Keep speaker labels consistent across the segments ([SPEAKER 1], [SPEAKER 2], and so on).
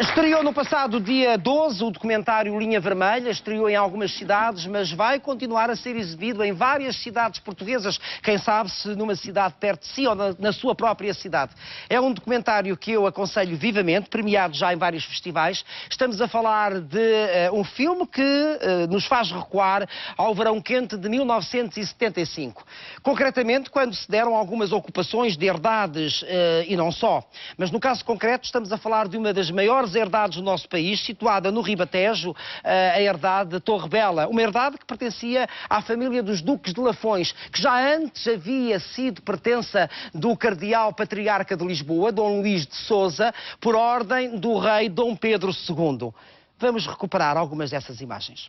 [SPEAKER 1] Estreou no passado dia 12 o documentário Linha Vermelha, estreou em algumas cidades, mas vai continuar a ser exibido em várias cidades portuguesas, quem sabe se numa cidade perto de si ou na sua própria cidade. É um documentário que eu aconselho vivamente, premiado já em vários festivais. Estamos a falar de um filme que nos faz recuar ao verão quente de 1975. Concretamente, quando se deram algumas ocupações de herdades e não só. Mas no caso concreto estamos a falar de uma das maiores herdades do nosso país, situada no Ribatejo, a herdade de Torre Bela. Uma herdade que pertencia à família dos Duques de Lafões, que já antes havia sido pertença do cardeal patriarca de Lisboa, Dom Luís de Sousa, por ordem do rei Dom Pedro II. Vamos recuperar algumas dessas imagens.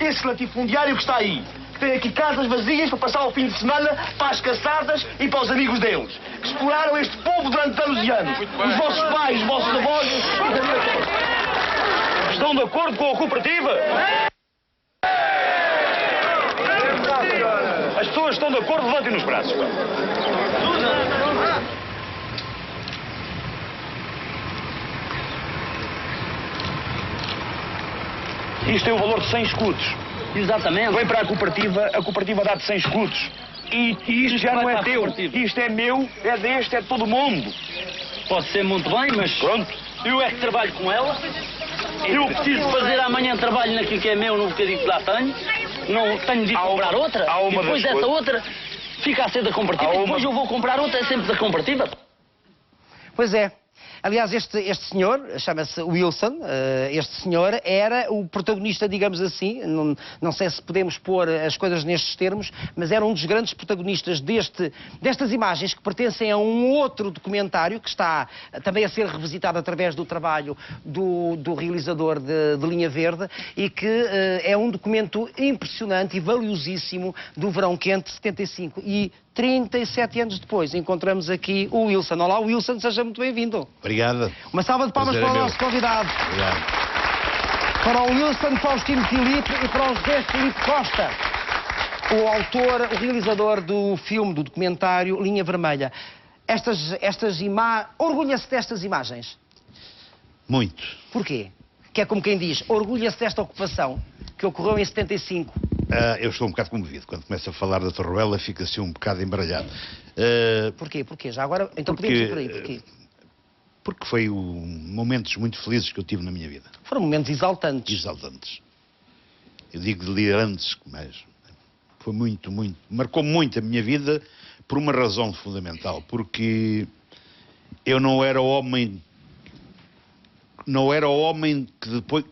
[SPEAKER 2] Esse latifundiário que está aí, que tem aqui casas vazias para passar o fim de semana para as caçadas e para os amigos deles, que exploraram este povo durante anos e anos. Os vossos pais, os vossos avós... Estão de acordo com a cooperativa? As pessoas estão de acordo, levantem os braços. Isto tem o valor de 100 escudos.
[SPEAKER 3] Exatamente.
[SPEAKER 2] Vem para a cooperativa dá-te 100 escudos. E isto já não é teu. Isto é meu, é deste, é de todo mundo.
[SPEAKER 3] Pode ser muito bem, mas
[SPEAKER 2] Pronto.
[SPEAKER 3] eu é que trabalho com ela. Eu preciso fazer amanhã trabalho naquilo que é meu, no bocadinho que lá tenho. Não tenho de comprar outra. E depois essa outra fica a ser da cooperativa. E depois eu vou comprar outra, é sempre da cooperativa.
[SPEAKER 1] Pois é. Aliás, este senhor, chama-se Wilson, este senhor era o protagonista, digamos assim, não sei se podemos pôr as coisas nestes termos, mas era um dos grandes protagonistas destas imagens que pertencem a um outro documentário que está também a ser revisitado através do trabalho do realizador de Linha Verde e que é um documento impressionante e valiosíssimo do verão quente de 75. E 37 anos depois encontramos aqui o Wilson. Olá, Wilson, seja muito bem-vindo.
[SPEAKER 4] Obrigado.
[SPEAKER 1] Uma salva de palmas para o nosso convidado.
[SPEAKER 4] Obrigado.
[SPEAKER 1] Para o Wilson Faustino Filipe e para o José Filipe Costa, o autor, o realizador do filme, do documentário Linha Vermelha. Orgulha-se destas imagens?
[SPEAKER 4] Muito.
[SPEAKER 1] Porquê? Que é como quem diz, orgulha-se desta ocupação que ocorreu em 75.
[SPEAKER 4] Eu estou um bocado comovido. Quando começo a falar da Torre Bela, fica assim um bocado embaralhado.
[SPEAKER 1] Porquê? Já agora, então podemos ir por aí. Porquê?
[SPEAKER 4] Porque foi momentos muito felizes que eu tive na minha vida.
[SPEAKER 1] Foram momentos exaltantes.
[SPEAKER 4] Exaltantes. Eu digo delirantes, mas foi muito. Marcou muito a minha vida por uma razão fundamental. Porque eu não era o homem que depois,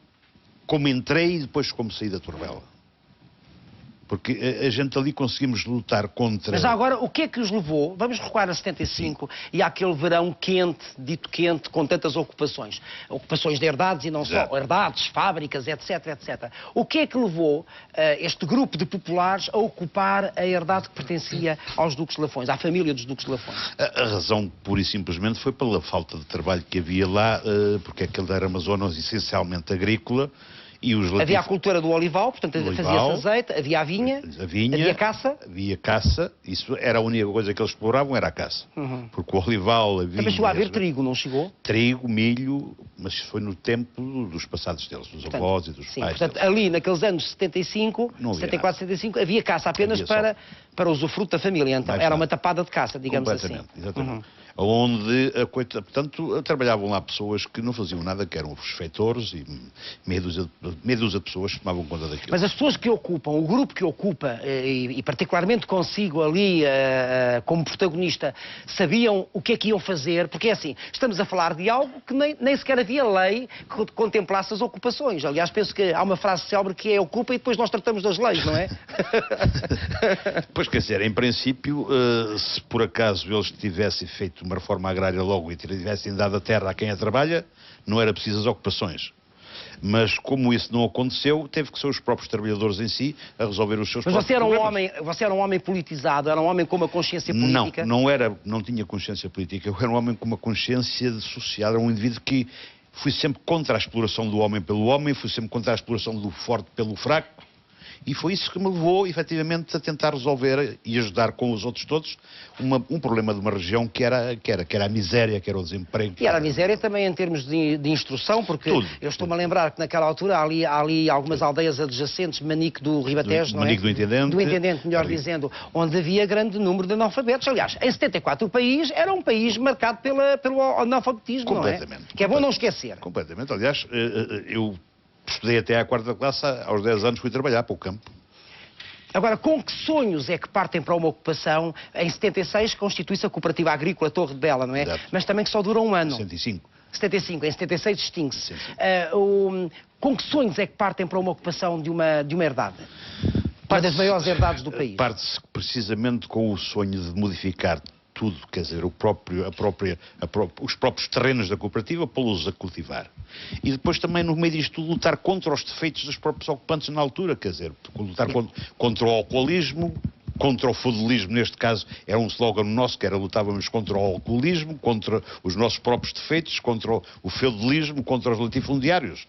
[SPEAKER 4] como entrei e depois como saí da Torre Bela. Porque a gente ali conseguimos lutar contra...
[SPEAKER 1] Mas já agora, o que é que os levou? Vamos recuar a 75 e àquele verão quente, dito quente, com tantas ocupações. Ocupações de herdades e não só. Herdades, fábricas, etc, etc. O que é que levou este grupo de populares a ocupar a herdade que pertencia aos Duques de Lafões, à família dos Duques de Lafões?
[SPEAKER 4] A razão, pura e simplesmente, foi pela falta de trabalho que havia lá, porque aquele era uma zona essencialmente agrícola.
[SPEAKER 1] Havia a cultura do olival, portanto fazia-se azeite, havia a vinha, havia caça.
[SPEAKER 4] Havia caça, isso era a única coisa que eles exploravam, era a caça. Porque o olival, a vinha...
[SPEAKER 1] Também chegou a haver trigo, não chegou?
[SPEAKER 4] Trigo, milho, mas isso foi no tempo dos passados deles, dos avós e dos pais.
[SPEAKER 1] Portanto,
[SPEAKER 4] deles.
[SPEAKER 1] ali naqueles anos 75, 74, 75, havia caça apenas para o usufruto da família, então. Era uma tapada de caça, digamos assim.
[SPEAKER 4] Exatamente. Onde, portanto, trabalhavam lá pessoas que não faziam nada, que eram os feitores e meia dúzia de pessoas que tomavam conta daquilo.
[SPEAKER 1] Mas as pessoas que ocupam, o grupo que ocupa, e particularmente consigo ali como protagonista, sabiam o que é que iam fazer? Porque é assim, estamos a falar de algo que nem sequer havia lei que contemplasse as ocupações. Aliás, penso que há uma frase célebre que é ocupa e depois nós tratamos das leis, não é?
[SPEAKER 4] Pois, quer dizer, em princípio, se por acaso eles tivessem feito uma reforma agrária logo e tivessem dado a terra a quem a trabalha, não era preciso as ocupações. Mas como isso não aconteceu, teve que ser os próprios trabalhadores em si a resolver os seus próprios problemas.
[SPEAKER 1] Você era um homem politizado, era um homem com uma consciência política?
[SPEAKER 4] Não tinha consciência política. Eu era um homem com uma consciência social, era um indivíduo que fui sempre contra a exploração do homem pelo homem, fui sempre contra a exploração do forte pelo fraco E foi isso que me levou, efetivamente, a tentar resolver e ajudar com os outros todos um problema de uma região que era a miséria, que era o desemprego.
[SPEAKER 1] E era a miséria também em termos de instrução, porque eu estou-me a lembrar que naquela altura há ali algumas aldeias adjacentes, Manique do Ribatejo, não é?
[SPEAKER 4] Manique do Intendente.
[SPEAKER 1] Do Intendente, melhor dizendo, onde havia grande número de analfabetos. Aliás, em 74 o país era um país marcado pelo analfabetismo, não é? Que é bom não esquecer.
[SPEAKER 4] Completamente. Aliás, eu estudei até à 4ª classe, aos 10 anos fui trabalhar para o campo.
[SPEAKER 1] Agora, com que sonhos é que partem para uma ocupação? Em 76 constitui-se a Cooperativa Agrícola Torre de Bela, não é?
[SPEAKER 4] Exato.
[SPEAKER 1] Mas também que só dura um ano.
[SPEAKER 4] 65.
[SPEAKER 1] 75, em 76 extingue-se. Com que sonhos é que partem para uma ocupação de uma herdade? Uma das maiores herdades do país.
[SPEAKER 4] Parte-se precisamente com o sonho de modificar tudo, quer dizer, os próprios terrenos da cooperativa, pô-los a cultivar. E depois também, no meio disto, lutar contra os defeitos dos próprios ocupantes na altura, quer dizer, lutar contra o alcoolismo, contra o feudalismo, neste caso era um slogan nosso, que era lutávamos contra o alcoolismo, contra os nossos próprios defeitos, contra o feudalismo, contra os latifundiários.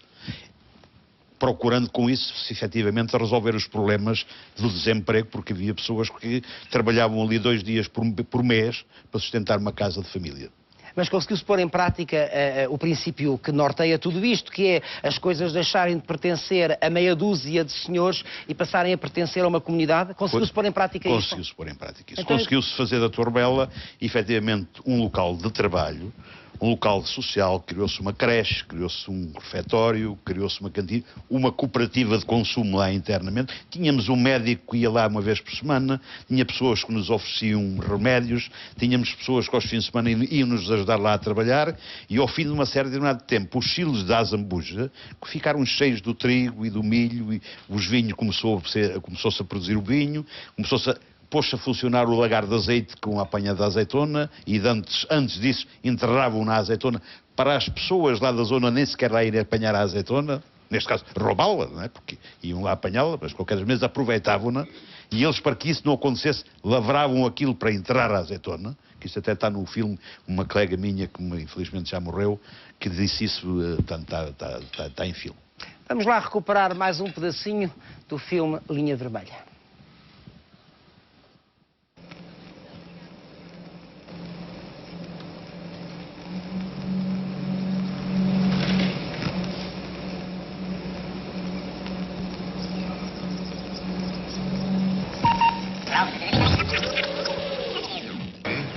[SPEAKER 4] Procurando com isso, efetivamente, resolver os problemas do desemprego, porque havia pessoas que trabalhavam ali 2 dias por mês para sustentar uma casa de família.
[SPEAKER 1] Mas conseguiu-se pôr em prática o princípio que norteia tudo isto, que é as coisas deixarem de pertencer a meia dúzia de senhores e passarem a pertencer a uma comunidade? Conseguiu-se pôr em prática isso?
[SPEAKER 4] Conseguiu-se pôr em prática isso. Então, conseguiu-se fazer da Torre Bela, efetivamente, um local de trabalho, um local social, criou-se uma creche, criou-se um refeitório, criou-se uma cantina, uma cooperativa de consumo lá internamente. Tínhamos um médico que ia lá uma vez por semana, tinha pessoas que nos ofereciam remédios, tínhamos pessoas que aos fins de semana iam nos ajudar lá a trabalhar, e ao fim de uma certa determinado tempo, os silos da Azambuja, que ficaram cheios do trigo e do milho, e os vinhos começou-se a produzir o vinho, pôs-se a funcionar o lagar de azeite com a apanha da azeitona, e antes disso enterravam na azeitona para as pessoas lá da zona nem sequer lá irem apanhar a azeitona, neste caso roubá-la, não é? Porque iam lá apanhá-la, mas de qualquer maneira aproveitavam-na, e eles, para que isso não acontecesse, lavravam aquilo para enterrar a azeitona, que isso até está no filme, uma colega minha que infelizmente já morreu, que disse isso, está em filme.
[SPEAKER 1] Vamos lá recuperar mais um pedacinho do filme Linha Vermelha.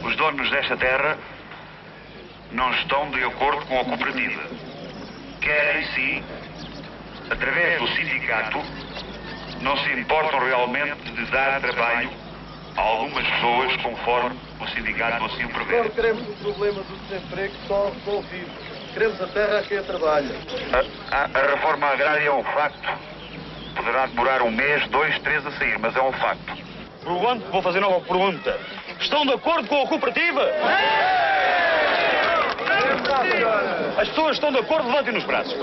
[SPEAKER 5] Os donos desta terra não estão de acordo com a cooperativa. Querem, sim, através do sindicato, não se importam realmente de dar trabalho a algumas pessoas conforme o sindicato assim o prevê.
[SPEAKER 6] Não queremos o problema do desemprego só resolvido. Queremos a terra a quem a trabalha.
[SPEAKER 5] A reforma agrária é um facto. Poderá demorar 1 mês, 2, 3 a sair, mas é um facto.
[SPEAKER 2] Provando, vou fazer nova pergunta. Estão de acordo com a cooperativa? As pessoas estão de acordo, levantem os braços.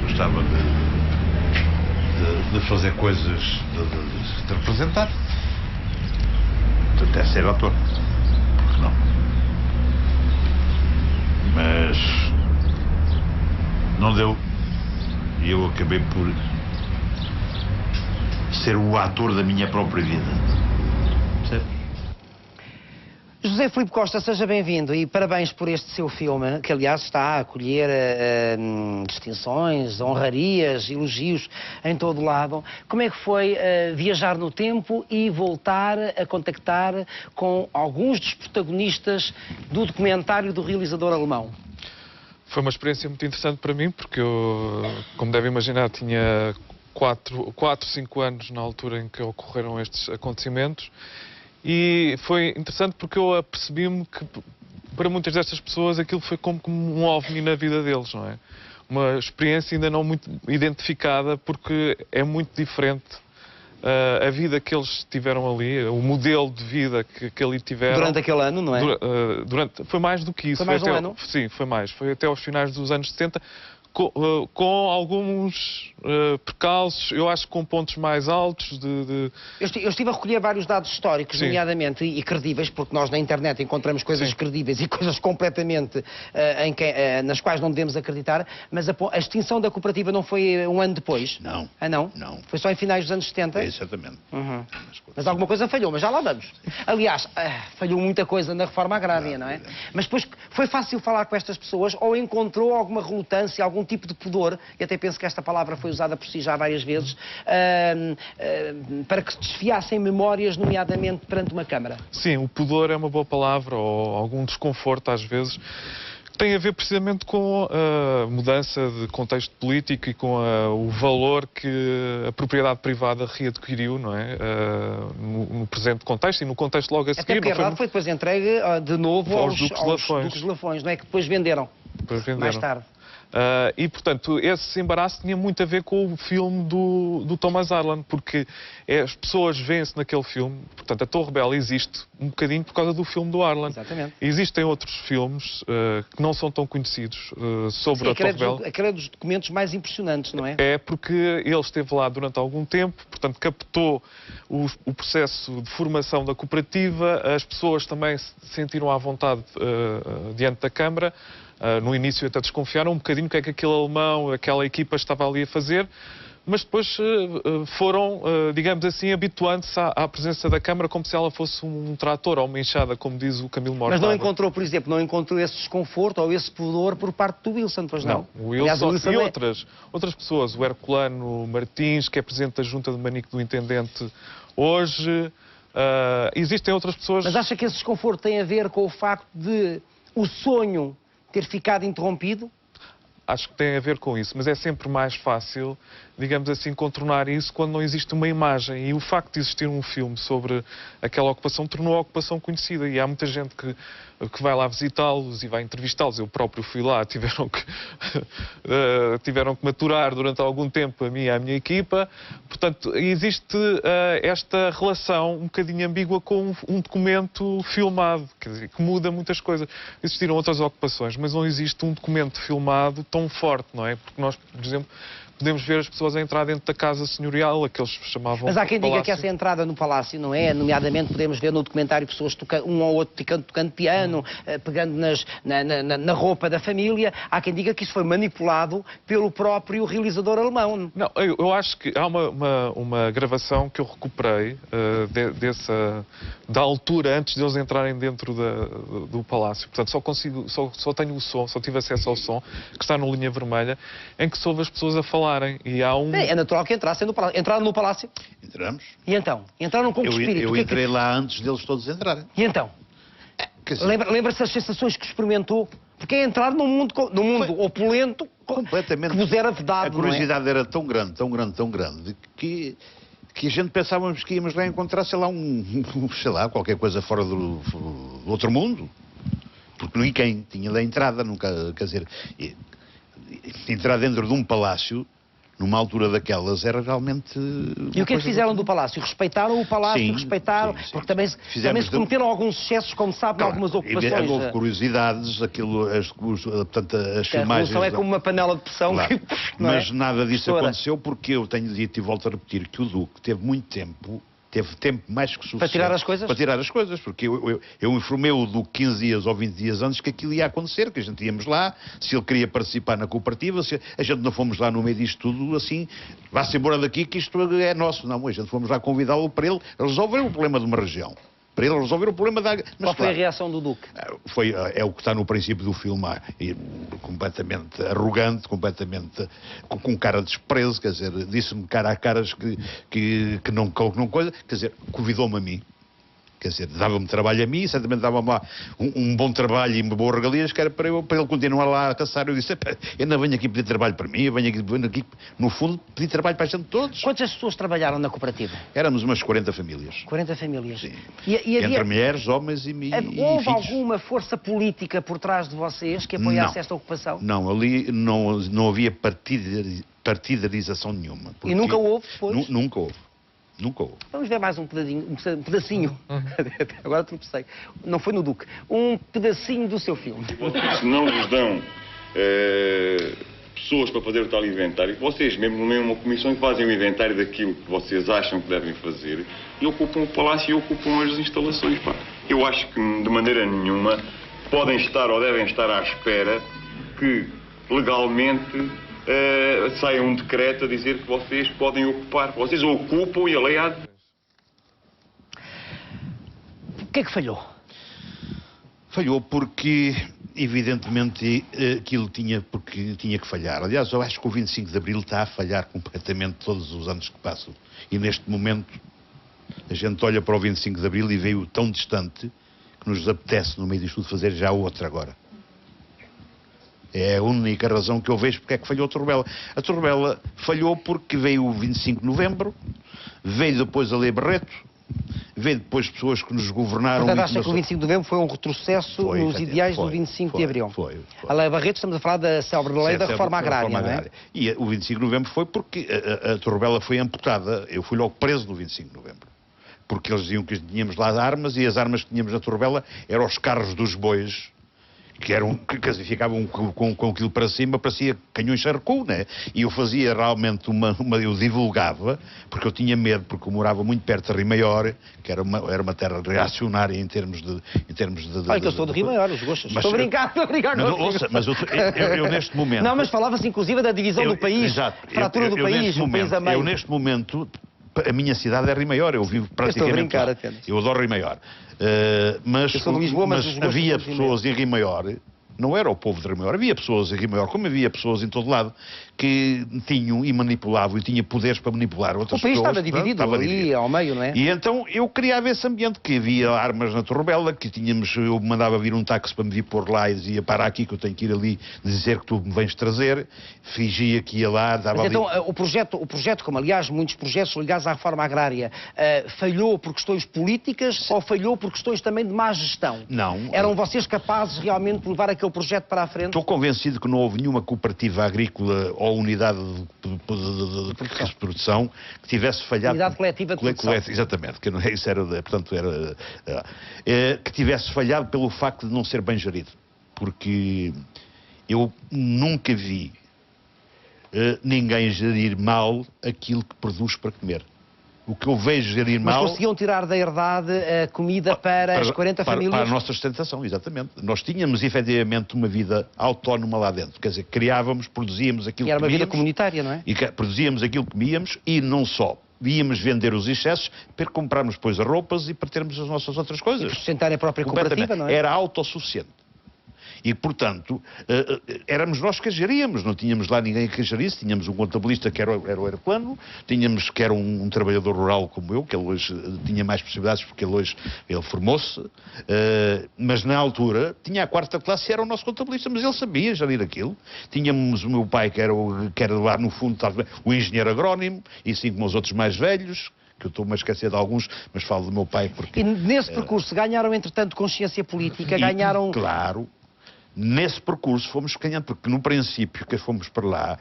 [SPEAKER 4] Gostava de fazer coisas, de representar, de até ser ator, porque não? Mas não deu, e eu acabei por ser o ator da minha própria vida. Percebe?
[SPEAKER 1] José Filipe Costa, seja bem-vindo e parabéns por este seu filme, que aliás está a acolher distinções, honrarias, elogios em todo lado. Como é que foi viajar no tempo e voltar a contactar com alguns dos protagonistas do documentário do realizador alemão?
[SPEAKER 7] Foi uma experiência muito interessante para mim, porque eu, como deve imaginar, tinha 4, 5 anos na altura em que ocorreram estes acontecimentos. E foi interessante porque eu apercebi-me que, para muitas destas pessoas, aquilo foi como um ovni na vida deles, não é? Uma experiência ainda não muito identificada, porque é muito diferente a vida que eles tiveram ali, o modelo de vida que ali tiveram.
[SPEAKER 1] Durante aquele ano, não é?
[SPEAKER 7] Foi mais do que isso.
[SPEAKER 1] Foi mais de um ano?
[SPEAKER 7] Sim, foi mais. Foi até aos finais dos anos 70, com alguns percalços, eu acho que com pontos mais altos
[SPEAKER 1] Eu estive a recolher vários dados históricos,
[SPEAKER 7] Sim.
[SPEAKER 1] nomeadamente, e credíveis, porque nós na internet encontramos coisas
[SPEAKER 7] Sim.
[SPEAKER 1] credíveis e coisas completamente nas quais não devemos acreditar, mas a extinção da cooperativa não foi um ano depois?
[SPEAKER 4] Não.
[SPEAKER 1] Ah, não?
[SPEAKER 4] Não.
[SPEAKER 1] Foi só em finais dos anos 70?
[SPEAKER 4] Exatamente.
[SPEAKER 1] Uhum. Mas alguma coisa falhou, mas já lá vamos. Aliás, falhou muita coisa na reforma agrária, não é? Mas depois foi fácil falar com estas pessoas ou encontrou alguma relutância, algum tipo de pudor, e até penso que esta palavra foi usada por si já várias vezes, para que se desfiassem memórias, nomeadamente perante uma Câmara?
[SPEAKER 7] Sim, o pudor é uma boa palavra, ou algum desconforto às vezes, que tem a ver precisamente com a mudança de contexto político e com o valor que a propriedade privada readquiriu, não é? No presente contexto e no contexto logo a seguir.
[SPEAKER 1] Até porque a verdade foi depois entregue de novo aos Duques de Lafões, não é? Que depois venderam. Mais tarde.
[SPEAKER 7] E, portanto, esse embaraço tinha muito a ver com o filme do Thomas Harlan, porque as pessoas veem-se naquele filme, portanto, a Torre Bela existe um bocadinho por causa do filme do Harlan.
[SPEAKER 1] Exatamente.
[SPEAKER 7] Existem outros filmes que não são tão conhecidos sobre a Torre Bela.
[SPEAKER 1] Aquele é dos documentos mais impressionantes, não é?
[SPEAKER 7] É porque ele esteve lá durante algum tempo, portanto, captou o processo de formação da cooperativa, as pessoas também se sentiram à vontade diante da Câmara. No início até desconfiaram um bocadinho o que é que aquele alemão, aquela equipa estava ali a fazer, mas depois foram, digamos assim, habituando-se à presença da Câmara como se ela fosse um trator ou uma enxada, como diz o Camilo Mortágua.
[SPEAKER 1] Mas não encontrou, por exemplo, não encontrou esse desconforto ou esse pudor por parte do Wilson, pois não?
[SPEAKER 7] Não, o Wilson e outras pessoas, o Herculano Martins, que é presidente da Junta de Manique do Intendente hoje, existem outras pessoas...
[SPEAKER 1] Mas acha que esse desconforto tem a ver com o facto de o sonho ter ficado interrompido?
[SPEAKER 7] Acho que tem a ver com isso, mas é sempre mais fácil, digamos assim, contornar isso quando não existe uma imagem. E o facto de existir um filme sobre aquela ocupação tornou a ocupação conhecida. E há muita gente que vai lá visitá-los e vai entrevistá-los. Eu próprio fui lá, tiveram que maturar durante algum tempo a mim e a minha equipa. Portanto, existe esta relação um bocadinho ambígua com um documento filmado, quer dizer, que muda muitas coisas. Existiram outras ocupações, mas não existe um documento filmado tão forte, não é? Porque nós, por exemplo, podemos ver as pessoas a entrar dentro da casa senhorial, aqueles chamavam.
[SPEAKER 1] Mas há quem diga que essa entrada no palácio, não é? Nomeadamente podemos ver no documentário pessoas tocando, um ou outro tocando piano, pegando na roupa da família. Há quem diga que isso foi manipulado pelo próprio realizador alemão.
[SPEAKER 7] Não, eu acho que há uma gravação que eu recuperei da altura antes de eles entrarem dentro do palácio. Portanto, só tenho o som, só tive acesso ao som, que está no Linha Vermelha, em que se ouve as pessoas a falarem. E há
[SPEAKER 1] É natural que entrassem no palácio. Entraram no palácio?
[SPEAKER 4] Entramos.
[SPEAKER 1] E então? Entraram com que espírito?
[SPEAKER 4] Eu entrei lá antes deles todos entrarem.
[SPEAKER 1] E então? Lembra-se das sensações que experimentou? Porque é entrar num mundo opulento
[SPEAKER 4] completamente,
[SPEAKER 1] que vos era vedado.
[SPEAKER 4] A curiosidade era tão grande, que a gente pensávamos que íamos lá encontrar, sei lá, qualquer coisa fora do outro mundo. Porque ninguém tinha lá entrada, nunca, quer dizer, entrar dentro de um palácio, numa altura daquelas, era realmente...
[SPEAKER 1] E o que é que fizeram do palácio? Respeitaram o palácio?
[SPEAKER 4] Sim,
[SPEAKER 1] respeitaram?
[SPEAKER 4] sim.
[SPEAKER 1] Porque também se cometeram alguns excessos, como sabe, em algumas ocupações.
[SPEAKER 4] Houve curiosidades, portanto, as filmagens...
[SPEAKER 1] A revolução é como uma panela de pressão.
[SPEAKER 4] Claro.
[SPEAKER 1] Que,
[SPEAKER 4] mas nada disso aconteceu, porque eu tenho dito e volto a repetir que o Duque teve muito tempo... Teve tempo mais que suficiente...
[SPEAKER 1] Para tirar as coisas?
[SPEAKER 4] Para tirar as coisas, porque eu informei o do 15 dias ou 20 dias antes que aquilo ia acontecer, que a gente íamos lá, se ele queria participar na cooperativa, se a gente não fomos lá no meio disto tudo, assim, vá-se embora daqui que isto é nosso. Não, a gente fomos lá convidá-lo para ele resolver o problema de uma região. Para ele resolver o problema da...
[SPEAKER 1] Qual foi a reação do Duque?
[SPEAKER 4] É o que está no princípio do filme, completamente arrogante, completamente com cara de desprezo, quer dizer, disse-me cara a caras que não coisa, quer dizer, convidou-me a mim. Quer dizer, dava-me trabalho a mim, certamente dava-me lá um bom trabalho e boas regalias, que era para ele continuar lá a caçar. Eu disse, eu não venho aqui pedir trabalho para mim, eu venho aqui, no fundo, pedir trabalho para a gente todos.
[SPEAKER 1] Quantas pessoas trabalharam na cooperativa?
[SPEAKER 4] Éramos umas 40 famílias.
[SPEAKER 1] 40 famílias?
[SPEAKER 4] Sim.
[SPEAKER 1] Entre
[SPEAKER 4] mulheres, homens e
[SPEAKER 1] houve
[SPEAKER 4] filhos.
[SPEAKER 1] alguma força política por trás de vocês que apoiasse esta ocupação?
[SPEAKER 4] Não, ali não havia partidarização nenhuma.
[SPEAKER 1] E nunca houve, depois?
[SPEAKER 4] Nunca houve. Nunca houve.
[SPEAKER 1] Vamos ver mais um pedacinho. Agora tropecei. Não foi no Duque. Um pedacinho do seu filme.
[SPEAKER 8] Se não vos dão pessoas para fazer o tal inventário. Vocês mesmo nomeam uma comissão e fazem o inventário daquilo que vocês acham que devem fazer e ocupam o palácio e ocupam as instalações, pá. Eu acho que de maneira nenhuma podem estar ou devem estar à espera que legalmente saia um decreto a dizer que vocês podem ocupar. Vocês ocupam e a lei há de...
[SPEAKER 1] O que é que falhou?
[SPEAKER 4] Falhou porque, evidentemente, aquilo tinha que falhar. Aliás, eu acho que o 25 de Abril está a falhar completamente todos os anos que passam. E neste momento, a gente olha para o 25 de Abril e veio tão distante que nos apetece, no meio disto tudo, fazer já outra agora. É a única razão que eu vejo porque é que falhou a Torrebela. A Torrebela falhou porque veio o 25 de Novembro, veio depois a Lei Barreto, veio depois pessoas que nos governaram...
[SPEAKER 1] Portanto, acha que o 25 de Novembro foi um retrocesso nos ideais do 25 de Abril?
[SPEAKER 4] Foi.
[SPEAKER 1] A Lei Barreto, estamos a falar da célebre lei da reforma agrária, não é?
[SPEAKER 4] E o 25 de Novembro foi porque a Torrebela foi amputada. Eu fui logo preso no 25 de Novembro. Porque eles diziam que tínhamos lá armas e as armas que tínhamos na Torrebela eram os carros dos bois, que ficavam com aquilo para cima, parecia canhões de recuo, né? E eu fazia realmente eu divulgava, porque eu tinha medo, porque eu morava muito perto de Rio Maior, que era uma terra reacionária em termos de...
[SPEAKER 1] Olha que eu sou de Rio Maior, os gostos. Estou a brincar.
[SPEAKER 4] Mas eu neste momento...
[SPEAKER 1] Não, mas falava-se inclusive da divisão do país, fratura do país, o país a meio.
[SPEAKER 4] Eu neste momento... A minha cidade é Rio Maior, eu vivo praticamente lá. Eu adoro Rio Maior. Mas havia pessoas em Rio Maior, não era o povo de Rio Maior, havia pessoas em Rio Maior, como havia pessoas em todo lado, que tinham e manipulavam e tinham poderes para manipular outras pessoas.
[SPEAKER 1] O país estava dividido ali ao meio, não é?
[SPEAKER 4] E então eu criava esse ambiente, que havia armas na Torrebela, que eu mandava vir um táxi para me vir pôr lá e dizia, para aqui que eu tenho que ir ali dizer que tu me vens trazer, fingia que ia lá, dava
[SPEAKER 1] Mas
[SPEAKER 4] ali...
[SPEAKER 1] então o projeto, como aliás muitos projetos ligados à reforma agrária, falhou por questões políticas ou falhou por questões também de má gestão?
[SPEAKER 4] Não.
[SPEAKER 1] Eram vocês capazes realmente de levar aquele projeto para a frente?
[SPEAKER 4] Estou convencido que não houve nenhuma cooperativa agrícola ou unidade de produção que tivesse falhado...
[SPEAKER 1] Unidade coletiva de produção.
[SPEAKER 4] Exatamente, que isso era, portanto, que tivesse falhado pelo facto de não ser bem gerido. Porque eu nunca vi ninguém gerir mal aquilo que produz para comer. O que eu vejo gerir mal...
[SPEAKER 1] Mas conseguiam tirar da herdade a comida para as 40 famílias?
[SPEAKER 4] Para a nossa sustentação, exatamente. Nós tínhamos, efetivamente, uma vida autónoma lá dentro. Quer dizer, criávamos, produzíamos aquilo que comíamos.
[SPEAKER 1] E era uma vida comunitária, não é?
[SPEAKER 4] E produzíamos aquilo que comíamos e não só. Íamos vender os excessos para comprarmos depois as roupas e para termos as nossas outras coisas.
[SPEAKER 1] E sustentar a própria cooperativa, não é?
[SPEAKER 4] Era autossuficiente. E, portanto, éramos nós que a geríamos, não tínhamos lá ninguém que a gerisse, tínhamos um contabilista que era o Herculano, tínhamos que era um trabalhador rural como eu, que ele hoje tinha mais possibilidades porque ele formou-se, mas na altura tinha a quarta classe e era o nosso contabilista, mas ele sabia gerir aquilo. Tínhamos o meu pai que era lá no fundo, o engenheiro agrónimo, e assim como os outros mais velhos, que eu estou-me a esquecer de alguns, mas falo do meu pai porque...
[SPEAKER 1] E nesse percurso ganharam, entretanto, consciência política, ganharam...
[SPEAKER 4] Claro. Nesse percurso fomos ganhando, porque no princípio que fomos para lá,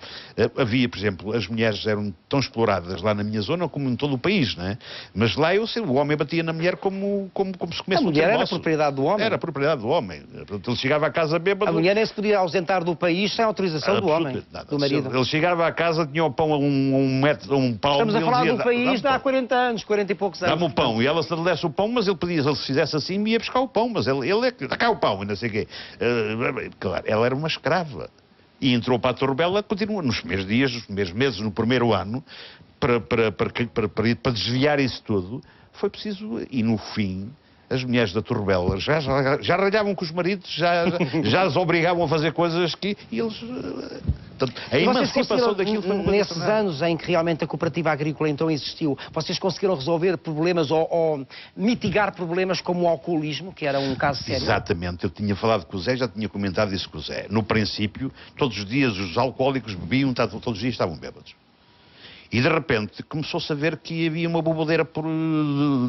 [SPEAKER 4] havia, por exemplo, as mulheres eram tão exploradas lá na minha zona como em todo o país, não é? Mas lá o homem batia na mulher como se comesse
[SPEAKER 1] a mulher era a propriedade do homem.
[SPEAKER 4] Era a propriedade do homem. Ele chegava à casa bêbado...
[SPEAKER 1] A mulher nem se podia ausentar do país sem autorização do homem, do marido.
[SPEAKER 4] Ele chegava à casa, tinha o pão a um palmo...
[SPEAKER 1] Estamos a falar do país de há 40 anos, 40 e poucos anos.
[SPEAKER 4] Dá-me o pão. E ela se lhe desse o pão, mas ele pedia, se fizesse assim, ia buscar o pão. Mas ele é que... Dá cá o pão, e não sei o quê. Claro, ela era uma escrava e entrou para a Torrebela, continua nos primeiros dias, nos primeiros meses, no primeiro ano, para desviar isso tudo, foi preciso, e no fim, as mulheres da Torrebela já ralhavam com os maridos, já as obrigavam a fazer coisas que... E eles... Portanto, a emancipação daquilo foi uma
[SPEAKER 1] nesses anos em que realmente a cooperativa agrícola então existiu, vocês conseguiram resolver problemas ou mitigar problemas como o alcoolismo, que era um caso sério?
[SPEAKER 4] Exatamente. Eu tinha falado com o Zé, já tinha comentado isso com o Zé. No princípio, todos os dias os alcoólicos bebiam, todos os dias estavam bêbados. E de repente começou-se a ver que havia uma bobadeira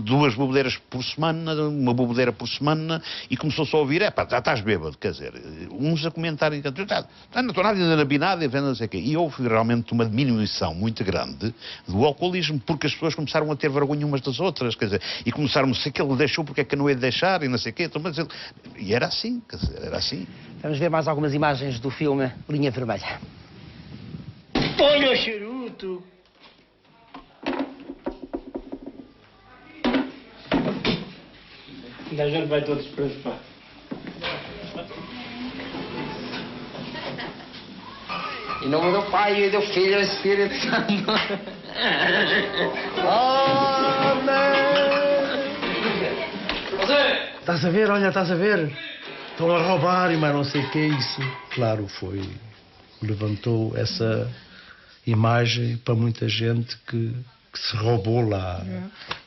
[SPEAKER 4] duas bobadeiras por semana, uma bobadeira por semana, e começou-se a ouvir, já estás bêbado, quer dizer, uns a comentarem, não estou nada na binada, não sei o quê. E houve realmente uma diminuição muito grande do alcoolismo, porque as pessoas começaram a ter vergonha umas das outras, quer dizer, e começaram, se que ele deixou, porque é que eu não ia deixar, e não sei o quê. E era assim, quer dizer, era assim.
[SPEAKER 1] Vamos ver mais algumas imagens do filme Linha Vermelha.
[SPEAKER 3] Olha o charuto. A gente vai todos presos, pá.
[SPEAKER 9] Em nome do Pai, e do Filho e do Espírito Santo.
[SPEAKER 6] Estás a ver? Olha, estás a ver? Estão a roubar e mais não sei o que é isso. Claro, levantou essa imagem para muita gente que se roubou lá.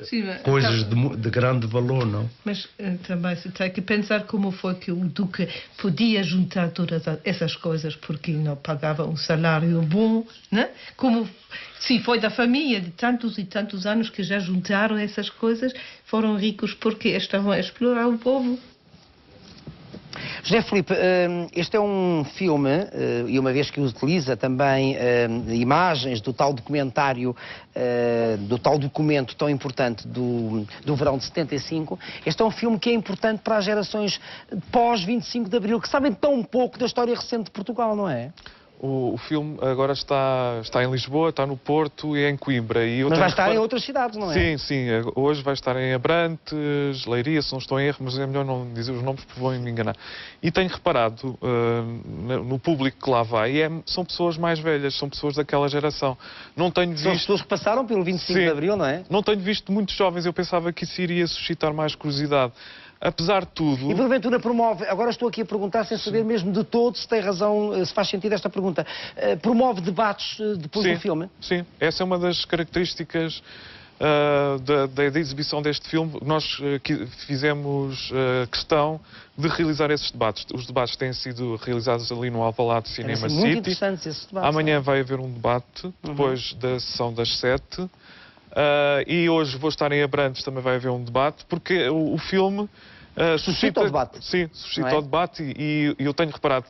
[SPEAKER 10] Sim,
[SPEAKER 6] coisas de grande valor, não?
[SPEAKER 10] Mas também se tem que pensar como foi que o Duque podia juntar todas essas coisas, porque não pagava um salário bom, né? Como se foi da família de tantos e tantos anos que já juntaram essas coisas, foram ricos porque estavam a explorar o povo.
[SPEAKER 1] José Filipe, este é um filme, e uma vez que utiliza também imagens do tal documentário, do tal documento tão importante do verão de 75, este é um filme que é importante para as gerações pós-25 de Abril, que sabem tão pouco da história recente de Portugal, não é?
[SPEAKER 7] O filme agora está em Lisboa, está no Porto e em Coimbra.
[SPEAKER 1] Mas vai estar em outras cidades, não é?
[SPEAKER 7] Sim, sim. Hoje vai estar em Abrantes, Leiria, se não estou em erro, mas é melhor não dizer os nomes porque vão me enganar. E tenho reparado no público que lá vai, são pessoas mais velhas, são pessoas daquela geração. Não tenho visto...
[SPEAKER 1] São pessoas que passaram pelo 25 de Abril, não é?
[SPEAKER 7] Não tenho visto muitos jovens, eu pensava que isso iria suscitar mais curiosidade. Apesar de tudo...
[SPEAKER 1] E porventura promove, agora estou aqui a perguntar sem saber mesmo de todo se tem razão, se faz sentido esta pergunta, promove debates depois do filme?
[SPEAKER 7] Sim, essa é uma das características da exibição deste filme. Nós fizemos questão de realizar esses debates. Os debates têm sido realizados ali no Alvalade Cinema City.
[SPEAKER 1] Muito interessantes esses debates.
[SPEAKER 7] Amanhã vai haver um debate, depois da sessão das 7. E hoje vou estar em Abrantes, também vai haver um debate, porque o filme
[SPEAKER 1] suscita o debate.
[SPEAKER 7] Sim, suscita o debate e eu tenho reparado,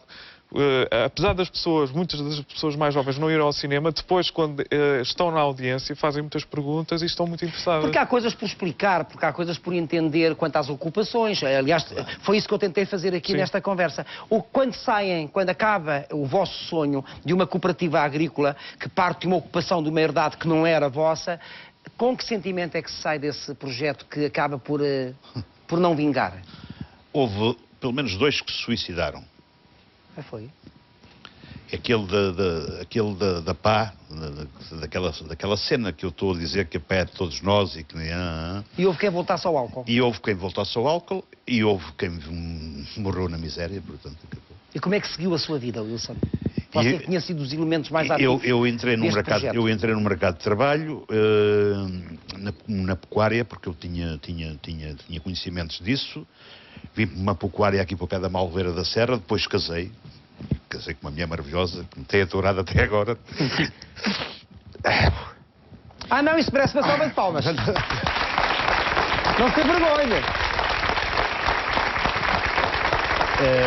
[SPEAKER 7] apesar das pessoas, muitas das pessoas mais jovens não irem ao cinema, depois quando estão na audiência fazem muitas perguntas e estão muito interessadas.
[SPEAKER 1] Porque há coisas por explicar, porque há coisas por entender quanto às ocupações. Aliás, foi isso que eu tentei fazer aqui nesta conversa. Quando acaba o vosso sonho de uma cooperativa agrícola que parte de uma ocupação de uma herdade que não era vossa, com que sentimento é que se sai desse projeto que acaba por não vingar?
[SPEAKER 4] Houve pelo menos 2 que se suicidaram.
[SPEAKER 1] Foi?
[SPEAKER 4] Aquele da pá, daquela cena que eu estou a dizer que a pé de todos nós e que...
[SPEAKER 1] E houve quem voltasse ao álcool.
[SPEAKER 4] E houve quem voltasse ao álcool e houve quem morreu na miséria, portanto...
[SPEAKER 1] E como é que seguiu a sua vida, Wilson? Você que tinha sido dos elementos mais ativos
[SPEAKER 4] eu entrei no mercado de trabalho na pecuária, porque eu tinha conhecimentos disso. Vim para uma pecuária aqui para o pé da Malveira da Serra, depois casei com uma mulher maravilhosa, que me tem aturado até agora.
[SPEAKER 1] Não, isso parece uma salva de palmas. Não se vergonha.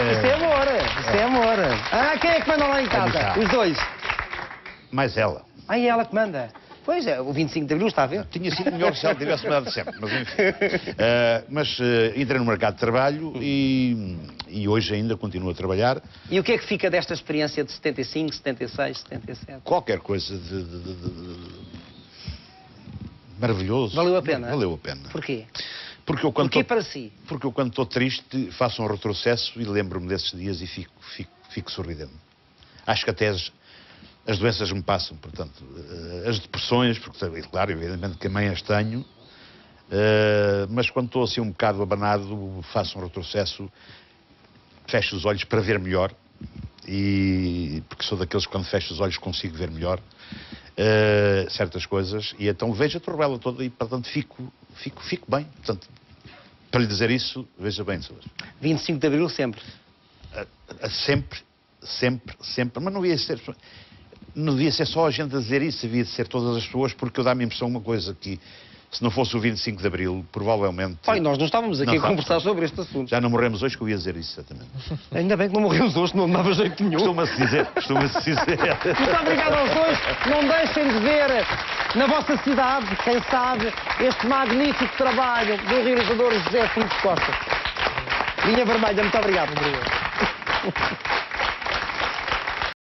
[SPEAKER 1] Isso é amor. Quem é que manda lá em casa? Os dois?
[SPEAKER 4] Mais ela.
[SPEAKER 1] É ela que manda. Pois é, o 25 de Abril está a ver?
[SPEAKER 4] Tinha sido melhor se ela tivesse mudado sempre, mas enfim. Entrei no mercado de trabalho e hoje ainda continuo a trabalhar.
[SPEAKER 1] E o que é que fica desta experiência de 75, 76, 77?
[SPEAKER 4] Qualquer coisa maravilhoso.
[SPEAKER 1] Valeu a pena?
[SPEAKER 4] Valeu a pena.
[SPEAKER 1] Porquê?
[SPEAKER 4] Porquê
[SPEAKER 1] para si?
[SPEAKER 4] Porque eu quando estou triste faço um retrocesso e lembro-me desses dias e fico sorridente. Acho que até as doenças me passam, portanto, as depressões, porque, claro, evidentemente que também as tenho, mas quando estou assim um bocado abanado, faço um retrocesso, fecho os olhos para ver melhor, porque sou daqueles que quando fecho os olhos consigo ver melhor certas coisas, e então vejo a Torrela toda e, portanto, fico bem. Portanto, para lhe dizer isso, veja bem, senhores.
[SPEAKER 1] 25 de Abril sempre?
[SPEAKER 4] Sempre, mas não devia ser só a gente a dizer isso, devia ser todas as pessoas, porque eu dá-me a impressão uma coisa, que se não fosse o 25 de Abril, provavelmente...
[SPEAKER 1] Nós não estávamos aqui a conversar sobre este assunto.
[SPEAKER 4] Já não morremos hoje, que eu ia dizer isso, exatamente.
[SPEAKER 1] Ainda bem que não morremos hoje, não dava jeito nenhum.
[SPEAKER 4] Costuma-se dizer.
[SPEAKER 1] Muito obrigado aos dois. Não deixem de ver na vossa cidade, quem sabe, este magnífico trabalho do realizador José Filipe Costa. Linha Vermelha, muito obrigado.